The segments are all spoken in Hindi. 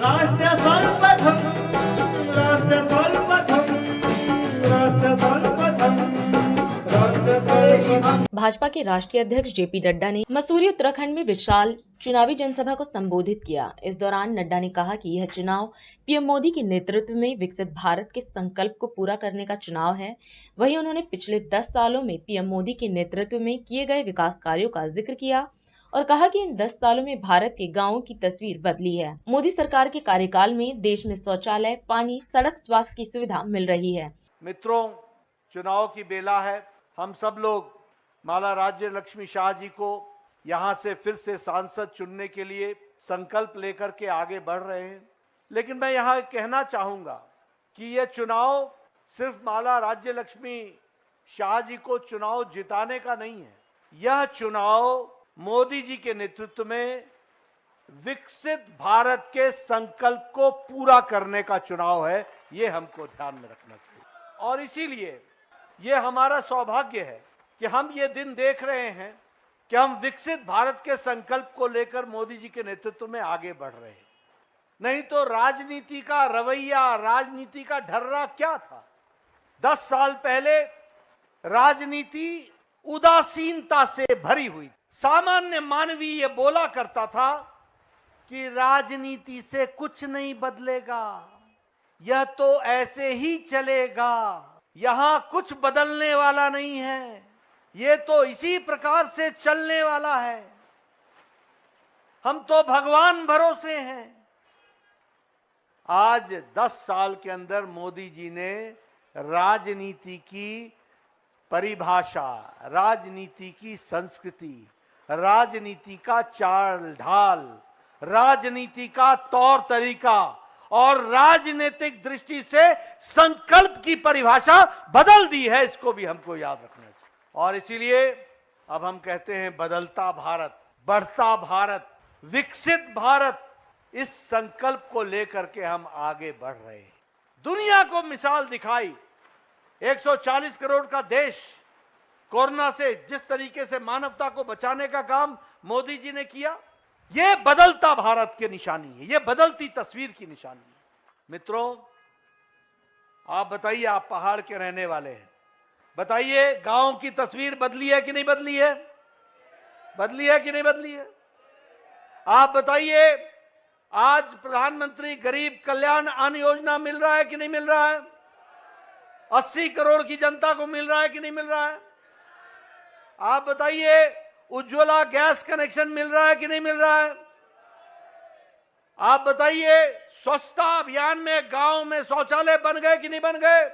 राष्ट्र सर्वप्रथम, राष्ट्र सर्वप्रथम, राष्ट्र सर्वप्रथम, राष्ट्र सर्वप्रथम। भाजपा के राष्ट्रीय अध्यक्ष जेपी नड्डा ने मसूरी उत्तराखंड में विशाल चुनावी जनसभा को संबोधित किया। इस दौरान नड्डा ने कहा कि यह चुनाव पीएम मोदी के नेतृत्व में विकसित भारत के संकल्प को पूरा करने का चुनाव है। वहीं उन्होंने पिछले 10 सालों में पीएम मोदी के नेतृत्व में किए गए विकास कार्यों का जिक्र किया और कहा कि इन 10 सालों में भारत के गांवों की तस्वीर बदली है। मोदी सरकार के कार्यकाल में देश में शौचालय, पानी, सड़क, स्वास्थ्य की सुविधा मिल रही है। मित्रों, चुनाव की बेला है। हम सब लोग माला राज्य लक्ष्मी शाह जी को यहाँ से फिर से सांसद चुनने के लिए संकल्प लेकर के आगे बढ़ रहे हैं। लेकिन मैं यहाँ कहना चाहूँगा कि यह चुनाव सिर्फ माला राज्य लक्ष्मी शाह जी को चुनाव जिताने का नहीं है। यह चुनाव मोदी जी के नेतृत्व में विकसित भारत के संकल्प को पूरा करने का चुनाव है। ये हमको ध्यान में रखना चाहिए और इसीलिए ये हमारा सौभाग्य है कि हम ये दिन देख रहे हैं कि हम विकसित भारत के संकल्प को लेकर मोदी जी के नेतृत्व में आगे बढ़ रहे हैं। नहीं तो राजनीति का रवैया, राजनीति का ढर्रा क्या था? 10 साल पहले राजनीति उदासीनता से भरी हुई। सामान्य मानवी ये बोला करता था कि राजनीति से कुछ नहीं बदलेगा, यह तो ऐसे ही चलेगा, यहां कुछ बदलने वाला नहीं है, ये तो इसी प्रकार से चलने वाला है, हम तो भगवान भरोसे हैं। आज 10 साल के अंदर मोदी जी ने राजनीति की परिभाषा, राजनीति की संस्कृति, राजनीति का चाल ढाल, राजनीति का तौर तरीका और राजनीतिक दृष्टि से संकल्प की परिभाषा बदल दी है। इसको भी हमको याद रखना चाहिए और इसीलिए अब हम कहते हैं बदलता भारत, बढ़ता भारत, विकसित भारत। इस संकल्प को लेकर के हम आगे बढ़ रहे हैं। दुनिया को मिसाल दिखाई। 140 करोड़ का देश, कोरोना से जिस तरीके से मानवता को बचाने का काम मोदी जी ने किया, यह बदलता भारत की निशानी है, यह बदलती तस्वीर की निशानी है। मित्रों, आप बताइए, आप पहाड़ के रहने वाले हैं, बताइए गांव की तस्वीर बदली है कि नहीं बदली है? बदली है कि नहीं बदली है? आप बताइए, आज प्रधानमंत्री गरीब कल्याण अन्न योजना मिल रहा है कि नहीं मिल रहा है? 80 करोड़ की जनता को मिल रहा है कि नहीं मिल रहा है? आप बताइए, उज्ज्वला गैस कनेक्शन मिल रहा है कि नहीं मिल रहा है? आप बताइए, स्वच्छता अभियान में गांव में शौचालय बन गए कि नहीं बन गए?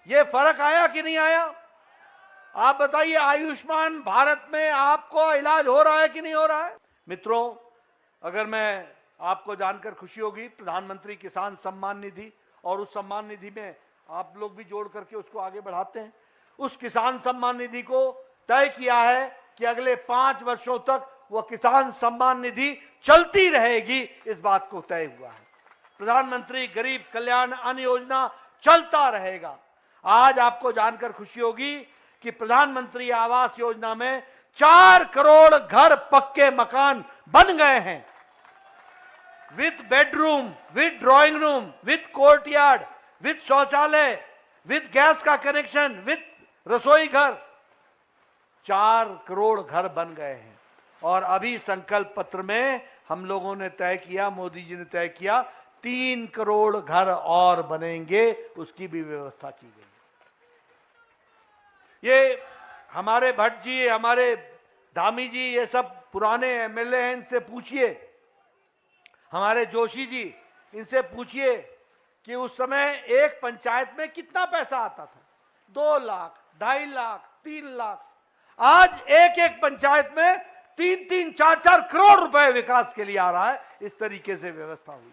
ये फर्क आया कि नहीं आया? आप बताइए, आयुष्मान भारत में आपको इलाज हो रहा है कि नहीं हो रहा है? मित्रों, अगर मैं आपको जानकर खुशी होगी, प्रधानमंत्री किसान सम्मान निधि और उस सम्मान निधि में आप लोग भी जोड़ करके उसको आगे बढ़ाते हैं। उस किसान सम्मान निधि को तय किया है कि अगले 5 वर्षों तक वह किसान सम्मान निधि चलती रहेगी। इस बात को तय हुआ है। प्रधानमंत्री गरीब कल्याण अन्न योजना चलता रहेगा। आज आपको जानकर खुशी होगी कि प्रधानमंत्री आवास योजना में 4 करोड़ घर, पक्के मकान बन गए हैं, with bedroom, with drawing room, with courtyard, with शौचालय, विथ गैस का कनेक्शन, विथ रसोई घर। 4 करोड़ घर बन गए हैं और अभी संकल्प पत्र में हम लोगों ने तय किया, मोदी जी ने तय किया, 3 करोड़ घर और बनेंगे, उसकी भी व्यवस्था की गई। ये हमारे भट्ट जी, हमारे धामी जी, ये सब पुराने एमएलए हैं, इनसे पूछिए। हमारे जोशी जी, इनसे पूछिए कि उस समय एक पंचायत में कितना पैसा आता था? 2 लाख, 2.5 लाख, 3 लाख। आज एक एक पंचायत में 3-3, 4-4 करोड़ रुपए विकास के लिए आ रहा है। इस तरीके से व्यवस्था हुई।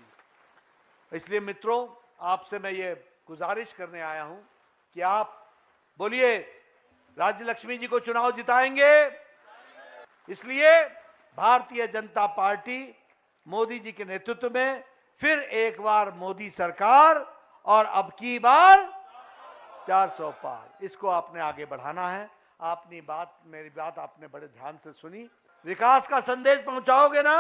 इसलिए मित्रों, आपसे मैं ये गुजारिश करने आया हूं कि आप बोलिए, राज्य लक्ष्मी जी को चुनाव जिताएंगे। इसलिए भारतीय जनता पार्टी मोदी जी के नेतृत्व में फिर एक बार मोदी सरकार और अब की बार 400 पार, इसको आपने आगे बढ़ाना है। आपने मेरी बात आपने बड़े ध्यान से सुनी। विकास का संदेश पहुंचाओगे ना?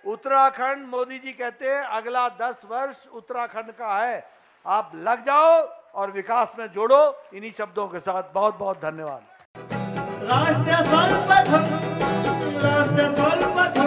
उत्तराखंड, मोदी जी कहते हैं अगला 10 वर्ष उत्तराखंड का है, आप लग जाओ और विकास में जोड़ो। इन्हीं शब्दों के साथ बहुत बहुत धन्यवाद। राष्ट्र सर्वप्रथम, राष्ट्र सर्वप्रथम।